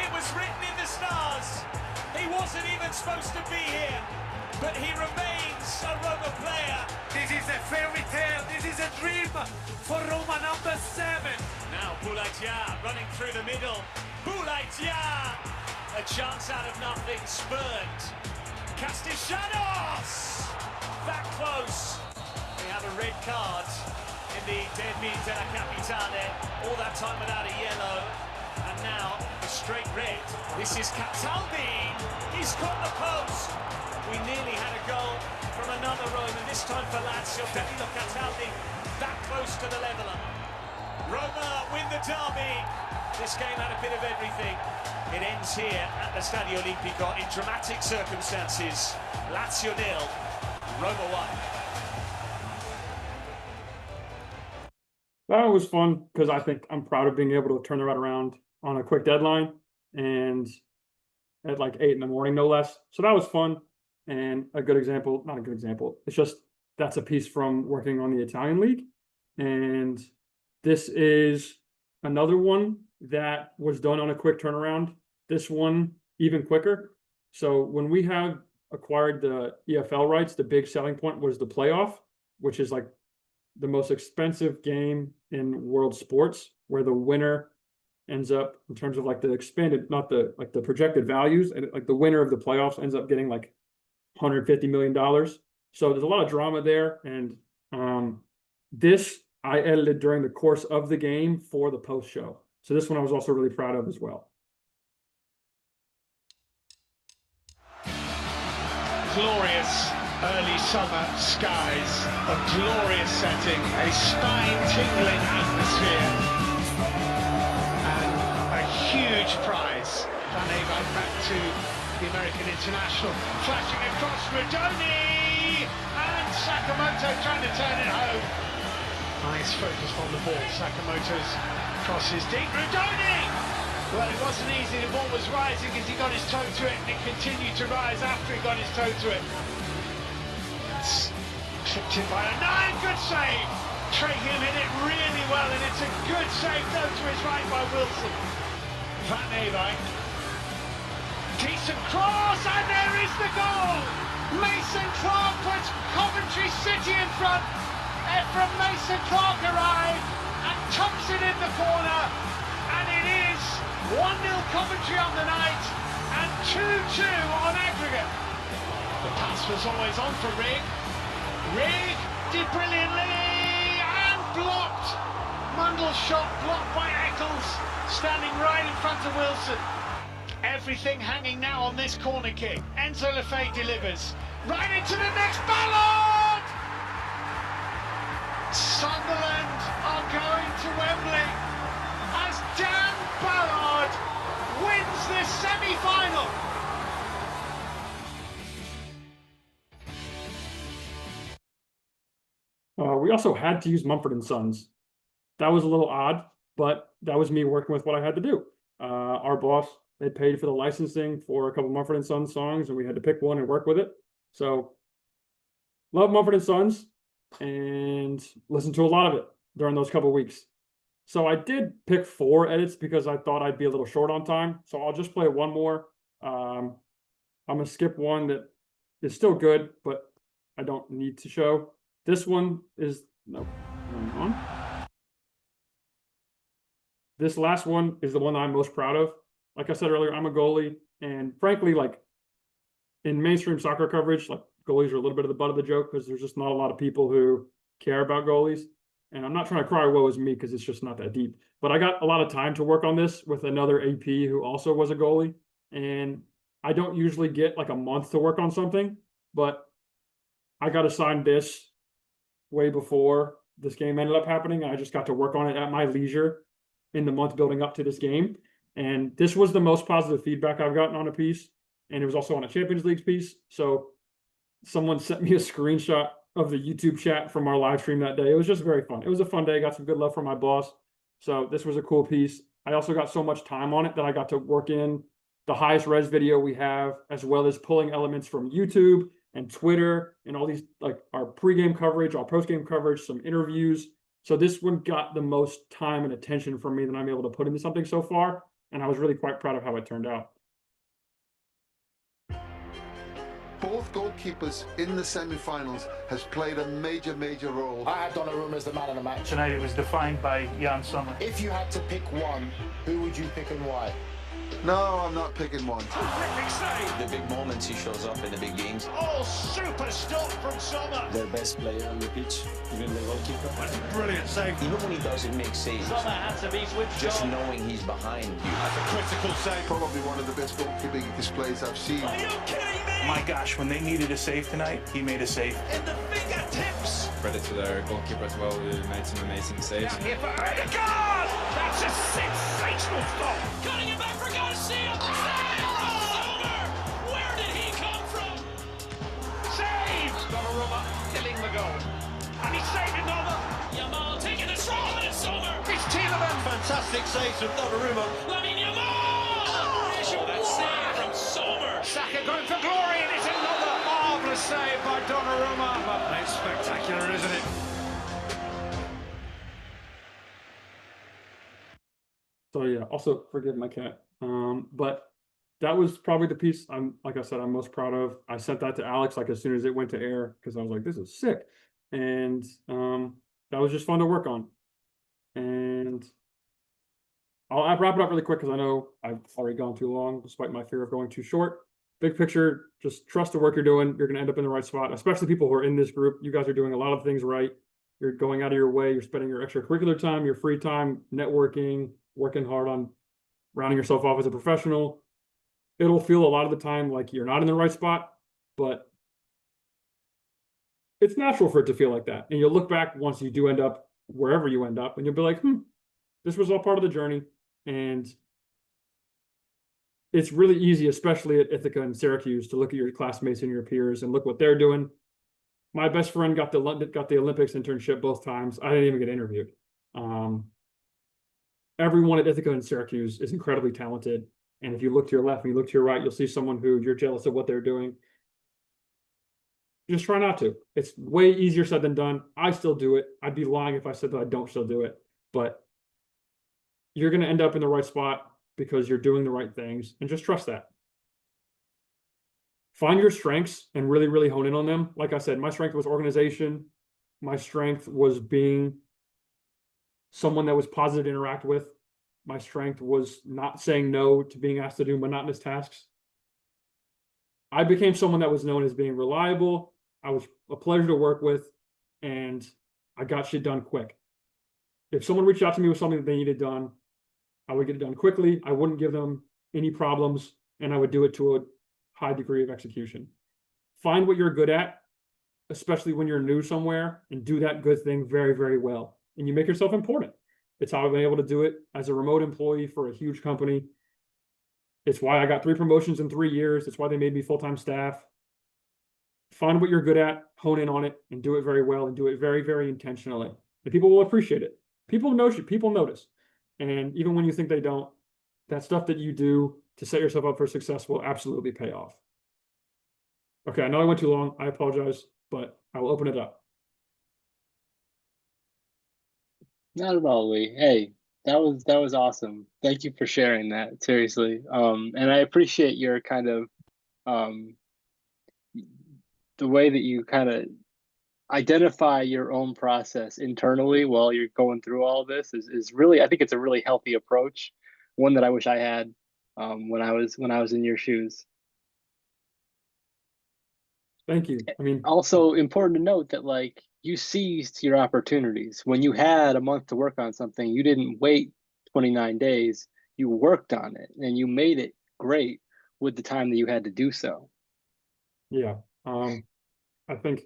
It was written in the stars. He wasn't even supposed to be here, but he remains a Roma player. This is a fairy tale. This is a dream for Roma number 7. Now Boulaïtia running through the middle. Boulaïtia! A chance out of nothing, spurned. Castellanos! That close. We have a red card in the derby della Capitale. All that time without a yellow. And now a straight red. This is Cataldi. He's caught the post. We nearly had a goal from another Rome, and this time for Lazio. Danilo Cataldi that close to the leveller. Roma win the derby. This game had a bit of everything. It ends here at the Stadio Olimpico in dramatic circumstances. Lazio 0, Roma 1. That was fun because I think I'm proud of being able to turn the right around on a quick deadline and at like 8 in the morning, no less. So that was fun and a good example, not a good example. It's just, that's a piece from working on the Italian league. And this is another one that was done on a quick turnaround. This one even quicker. So when we have acquired the EFL rights, the big selling point was the playoff, which is like the most expensive game in world sports, where the winner ends up, in terms of like the expanded, not the like the projected values, and like the winner of the playoffs ends up getting like $150 million. So there's a lot of drama there. And this I edited during the course of the game for the post show. So this one I was also really proud of as well. Glorious early summer skies, a glorious setting, a spine-tingling atmosphere, and a huge prize. Van Eyck back to the American international, flashing across Rodoni, and Sakamoto trying to turn it home. Nice focus on the ball. Sakamoto's crosses deep. Rodoni! Well, it wasn't easy. The ball was rising as he got his toe to it, and it continued to rise after he got his toe to it. It's clipped in by a 9. Good save. Trahim hit it really well, and it's a good save. No to his right by Wilson. Van Eyck Decent cross, and there is the goal! Mason Clark puts Coventry City in front. Ephraim Mason Clark arrived and tucks it in the corner, and it is 1-0 Coventry on the night and 2-2 on aggregate. The pass was always on for Rigg. Rigg did brilliantly and blocked. Mundell's shot blocked by Eccles, standing right in front of Wilson. Everything hanging now on this corner kick. Enzo Lefebvre delivers right into the next Ballard! Sunderland are going to Wembley as Dan Ballard wins this semi-final. We also had to use Mumford & Sons. That was a little odd, but that was me working with what I had to do. Our boss, they paid for the licensing for a couple Mumford & Sons songs, and we had to pick one and work with it. So, love Mumford & Sons, and listened to a lot of it during those couple weeks. So I did pick 4 edits because I thought I'd be a little short on time. So I'll just play one more. I'm going to skip one that is still good, but I don't need to show. This one is, no, going on. This last one is the one that I'm most proud of. Like I said earlier, I'm a goalie, and frankly, like in mainstream soccer coverage, like goalies are a little bit of the butt of the joke because there's just not a lot of people who care about goalies. And I'm not trying to cry woe is me because it's just not that deep. But I got a lot of time to work on this with another AP who also was a goalie. And I don't usually get like a month to work on something, but I got assigned this way before this game ended up happening. I just got to work on it at my leisure in the month building up to this game. And this was the most positive feedback I've gotten on a piece. And it was also on a Champions League piece. So someone sent me a screenshot of the YouTube chat from our live stream that day. It was just very fun. It was a fun day. Got some good love from my boss. So this was a cool piece. I also got so much time on it that I got to work in the highest res video we have, as well as pulling elements from YouTube and Twitter and all these, like our pregame coverage, our postgame coverage, some interviews. So this one got the most time and attention from me that I'm able to put into something so far. And I was really quite proud of how it turned out. Both goalkeepers in the semi-finals has played a major role. I had Donnarumma as the man of the match. Tonight it was defined by Jan Sommer. If you had to pick one, who would you pick and why? No, I'm not picking one. Terrific save. The big moments he shows up in the big games. Oh, super stop from Sommer. Their best player on the pitch, even the goalkeeper. That's a brilliant save. Even when he doesn't make saves, Sommer had to be switched just on. knowing he's behind you. That's a critical save. Probably one of the best goalkeeping displays I've seen. Are you kidding me? My gosh, when they needed a save tonight, he made a save. In the fingertips. Credit to their goalkeeper as well, who made some amazing saves. Down here for Odegaard. That's a sensational stop. Cutting it back for Garcia. Sommer. Where did he come from? Saved. Donnarumma killing the goal. And he's saved another. Yamal taking a strong and it's Sommer. It's Tielemans. Fantastic saves from Donnarumma. Lamine Yamal. Oh, that save from Sommer. Saka going for glory, and it's another marvellous save by Donnarumma. But it's spectacular, isn't it? So yeah, also forgive my cat. But that was probably the piece like I said, I'm most proud of. I sent that to Alex like as soon as it went to air because I was like, this is sick. And that was just fun to work on. And I'll wrap it up really quick because I know I've already gone too long, despite my fear of going too short. Big picture, just trust the work you're doing. You're going to end up in the right spot, especially people who are in this group. You guys are doing a lot of things right. You're going out of your way. You're spending your extracurricular time, your free time, networking, working hard on rounding yourself off as a professional. It'll feel a lot of the time like you're not in the right spot, but it's natural for it to feel like that. And you'll look back once you do end up wherever you end up, and you'll be like, this was all part of the journey. And it's really easy, especially at Ithaca and Syracuse, to look at your classmates and your peers and look what they're doing. My best friend got the Olympics internship both times. I didn't even get interviewed. Everyone at Ithaca and Syracuse is incredibly talented. And if you look to your left and you look to your right, you'll see someone who you're jealous of what they're doing. Just try not to. It's way easier said than done. I still do it. I'd be lying if I said that I don't still do it. But you're going to end up in the right spot because you're doing the right things, and just trust that. find your strengths and really, really hone in on them. Like I said, my strength was organization. My strength was being someone that was positive to interact with. My strength was not saying no to being asked to do monotonous tasks. I became someone that was known as being reliable. I was a pleasure to work with, and I got shit done quick. If someone reached out to me with something that they needed done, I would get it done quickly. I wouldn't give them any problems, and I would do it to a high degree of execution. Find what you're good at, especially when you're new somewhere, and do that good thing very, very well. And you make yourself important. It's how I've been able to do it as a remote employee for a huge company. It's why I got 3 promotions in 3 years. It's why they made me full-time staff. Find what you're good at, hone in on it, and do it very well, and do it very, very intentionally. And people will appreciate it. People notice. And even when you think they don't, that stuff that you do to set yourself up for success will absolutely pay off. Okay, I know I went too long. I apologize, but I will open it up. Not at all, Lee. Hey, that was awesome. Thank you for sharing that. Seriously. And I appreciate your kind of the way that you kind of identify your own process internally while you're going through all this is really, I think it's a really healthy approach, one that I wish I had when I was in your shoes. Thank you. I mean, also important to note that like you seized your opportunities. When you had a month to work on something, you didn't wait 29 days. You worked on it and you made it great with the time that you had to do so. Yeah. I think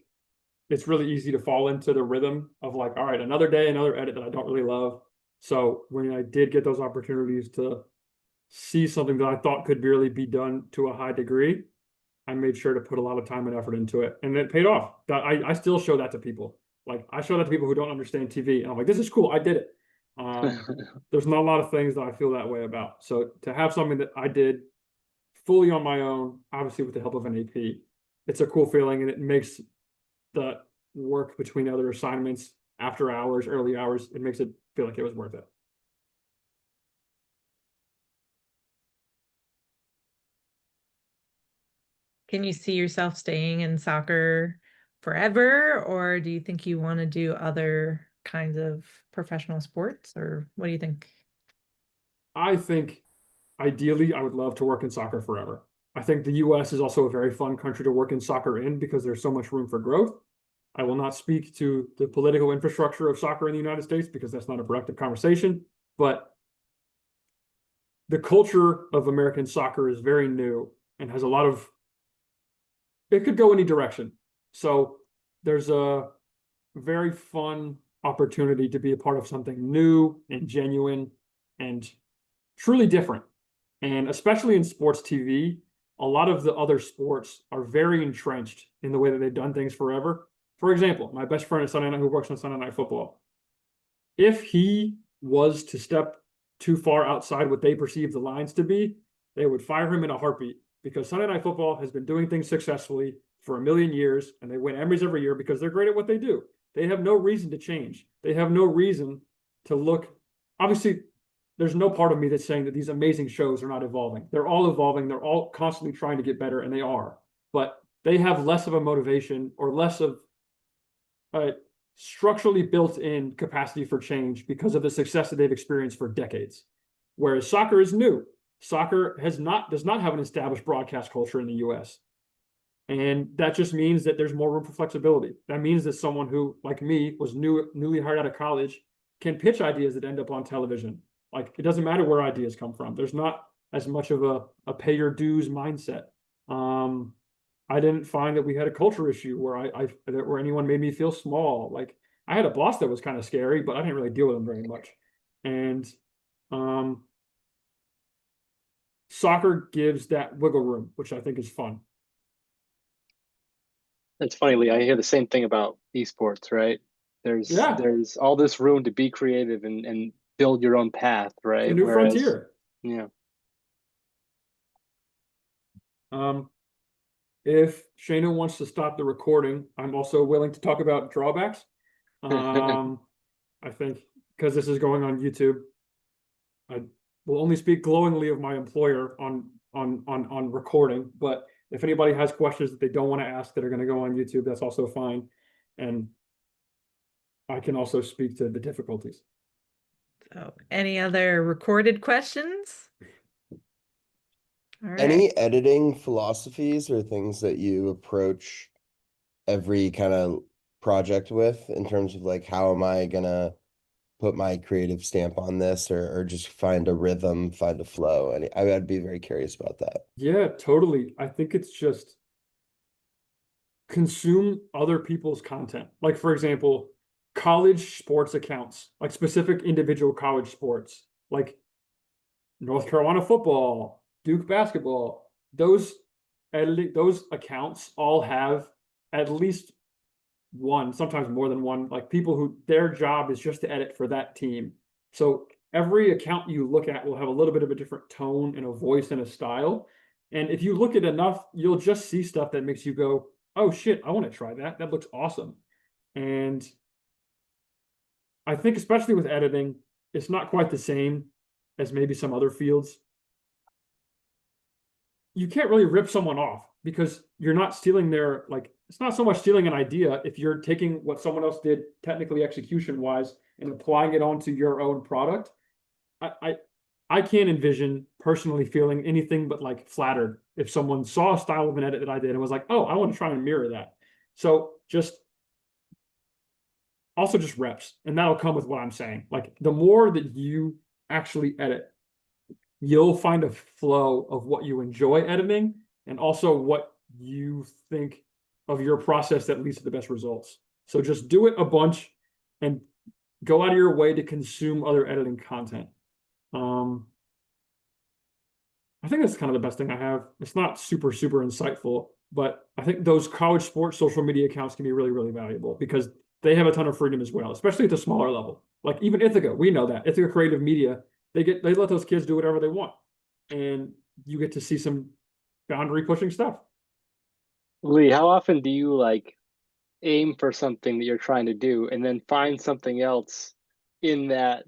it's really easy to fall into the rhythm of like, all right, another day, another edit that I don't really love. So when I did get those opportunities to see something that I thought could really be done to a high degree, I made sure to put a lot of time and effort into it, and it paid off. I still show that to people. Like I show that to people who don't understand TV, and I'm like, this is cool. I did it. There's not a lot of things that I feel that way about. So to have something that I did fully on my own, obviously with the help of an AP, it's a cool feeling, and it makes the work between other assignments, after hours, early hours, it makes it feel like it was worth it. Can you see yourself staying in soccer forever, or do you think you want to do other kinds of professional sports, or what do you think? I think ideally I would love to work in soccer forever. I think the US is also a very fun country to work in soccer in because there's so much room for growth. I will not speak to the political infrastructure of soccer in the United States because that's not a productive conversation, but the culture of American soccer is very new and has a lot of, it could go any direction. So there's a very fun opportunity to be a part of something new and genuine and truly different. And especially in sports TV, a lot of the other sports are very entrenched in the way that they've done things forever. For example, my best friend at Sunday Night who works on Sunday Night Football, if he was to step too far outside what they perceive the lines to be, they would fire him in a heartbeat because Sunday Night Football has been doing things successfully for a million years, and they win Emmys every year because they're great at what they do. They have no reason to change. They have no reason to look. Obviously, there's no part of me that's saying that these amazing shows are not evolving. They're all evolving. They're all constantly trying to get better, and they are. But they have less of a motivation or less of a structurally built-in capacity for change because of the success that they've experienced for decades. Whereas soccer is new. Soccer does not have an established broadcast culture in the US. And that just means that there's more room for flexibility. That means that someone who, like me, was newly hired out of college can pitch ideas that end up on television. Like, it doesn't matter where ideas come from. There's not as much of a pay your dues mindset. I didn't find that we had a culture issue where anyone made me feel small. Like, I had a boss that was kind of scary, but I didn't really deal with him very much. And soccer gives that wiggle room, which I think is fun. It's funny, Lee. I hear the same thing about esports, right? There's all this room to be creative and build your own path, right? A new frontier. Yeah. If Shayna wants to stop the recording, I'm also willing to talk about drawbacks. I think because this is going on YouTube, I will only speak glowingly of my employer on recording, but If anybody has questions that they don't want to ask that are going to go on YouTube, that's also fine. And I can also speak to the difficulties. So, any other recorded questions? All right. Any editing philosophies or things that you approach every kind of project with in terms of like, how am I gonna put my creative stamp on this, or just find a rhythm, find a flow? And I'd be very curious about that. Yeah, totally. I think it's just consume other people's content. Like, for example, college sports accounts, like specific individual college sports, like North Carolina football, Duke basketball, those accounts all have at least one, sometimes more than one, like people who their job is just to edit for that team. So every account you look at will have a little bit of a different tone and a voice and a style. And if you look at enough, you'll just see stuff that makes you go, oh shit, I want to try that. That looks awesome. And I think especially with editing, it's not quite the same as maybe some other fields. You can't really rip someone off because you're not stealing their, like, it's not so much stealing an idea if you're taking what someone else did technically execution wise and applying it onto your own product. I can't envision personally feeling anything but like flattered if someone saw a style of an edit that I did and was like, oh, I want to try and mirror that. So just reps, and that'll come with what I'm saying. Like, the more that you actually edit, you'll find a flow of what you enjoy editing and also what you think of your process that leads to the best results. So just do it a bunch and go out of your way to consume other editing content. I think that's kind of the best thing I have. It's not super insightful, but I think those college sports social media accounts can be really, really valuable because they have a ton of freedom as well, especially at the smaller level. Like even Ithaca, we know that Ithaca Creative Media, they let those kids do whatever they want, and you get to see some boundary pushing stuff. Lee, how often do you like aim for something that you're trying to do and then find something else in that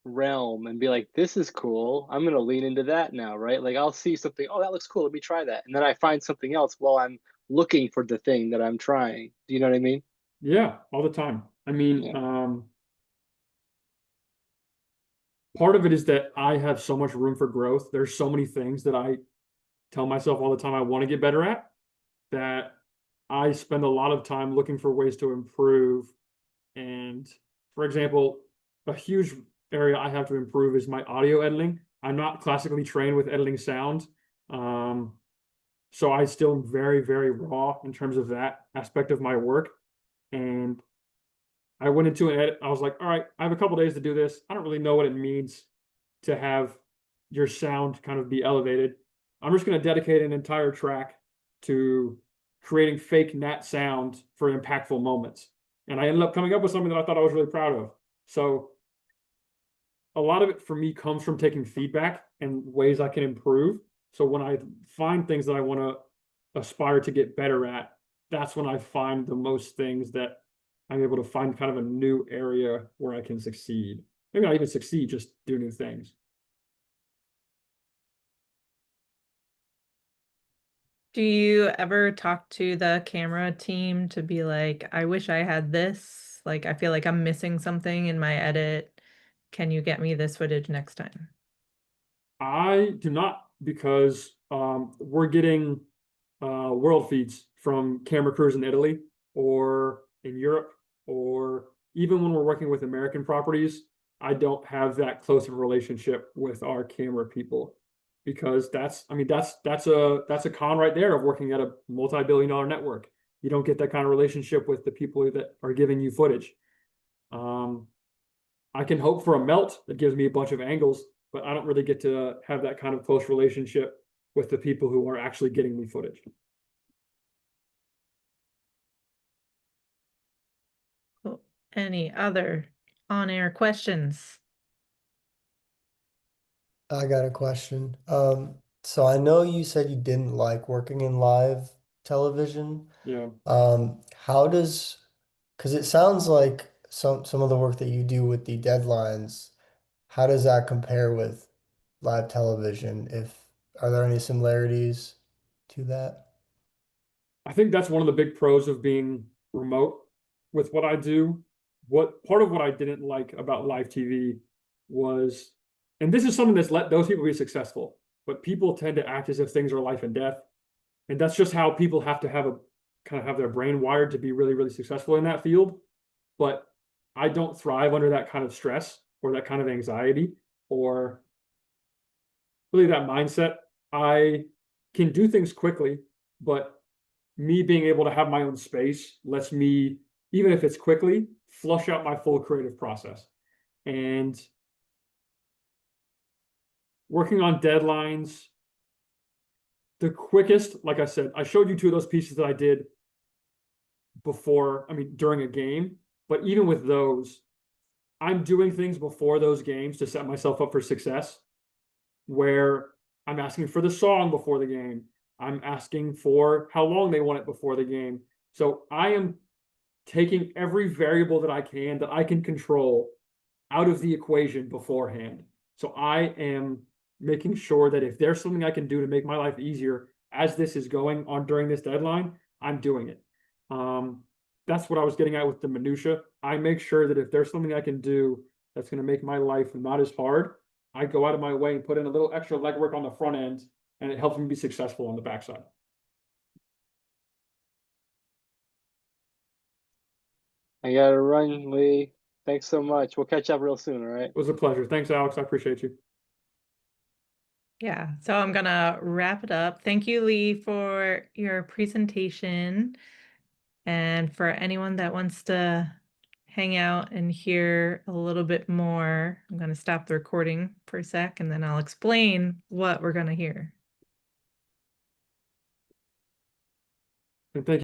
realm and be like, this is cool, I'm going to lean into that now, right? Like I'll see something, oh, that looks cool, let me try that. And then I find something else while I'm looking for the thing that I'm trying. Do you know what I mean? Yeah, all the time. I mean, part of it is that I have so much room for growth. There's so many things that I tell myself all the time I want to get better at, that I spend a lot of time looking for ways to improve. And for example, a huge area I have to improve is my audio editing. I'm not classically trained with editing sound. So I still am very, very raw in terms of that aspect of my work. And I went into an edit. I was like, all right, I have a couple days to do this. I don't really know what it means to have your sound kind of be elevated. I'm just going to dedicate an entire track to creating fake nat sound for impactful moments. And I ended up coming up with something that I thought I was really proud of. So a lot of it for me comes from taking feedback and ways I can improve. So when I find things that I want to aspire to get better at, that's when I find the most things that I'm able to find kind of a new area where I can succeed. Maybe not even succeed, just do new things. Do you ever talk to the camera team to be like, I wish I had this? Like, I feel like I'm missing something in my edit. Can you get me this footage next time? I do not, because we're getting world feeds from camera crews in Italy or in Europe, or even when we're working with American properties, I don't have that close of a relationship with our camera people, because that's a con right there of working at a multi-billion-dollar network. You don't get that kind of relationship with the people that are giving you footage. I can hope for a melt that gives me a bunch of angles, but I don't really get to have that kind of close relationship with the people who are actually getting me footage. Cool. Any other on-air questions? I got a question. So I know you said you didn't like working in live television. Yeah. How does, because it sounds like some of the work that you do with the deadlines, how does that compare with live television? Are there any similarities to that? I think that's one of the big pros of being remote with what I do. What part of what I didn't like about live TV was, and this is something that's let those people be successful, but people tend to act as if things are life and death. And that's just how people have to have their brain wired to be really, really successful in that field. But I don't thrive under that kind of stress or that kind of anxiety or really that mindset. I can do things quickly, but me being able to have my own space lets me, even if it's quickly, flush out my full creative process. And working on deadlines, the quickest, like I said, I showed you 2 of those pieces that I did during a game, but even with those, I'm doing things before those games to set myself up for success, where I'm asking for the song before the game. I'm asking for how long they want it before the game. So I am taking every variable that I can control out of the equation beforehand. So I am making sure that if there's something I can do to make my life easier as this is going on during this deadline, I'm doing it. That's what I was getting at with the minutia. I make sure that if there's something I can do that's going to make my life not as hard, I go out of my way and put in a little extra legwork on the front end, and it helps me be successful on the backside. I gotta run, Lee. Thanks so much. We'll catch up real soon, all right? It was a pleasure. Thanks, Alex. I appreciate you. Yeah, so I'm gonna wrap it up. Thank you, Lee, for your presentation. And for anyone that wants to hang out and hear a little bit more, I'm gonna stop the recording for a sec and then I'll explain what we're gonna hear. And thank you.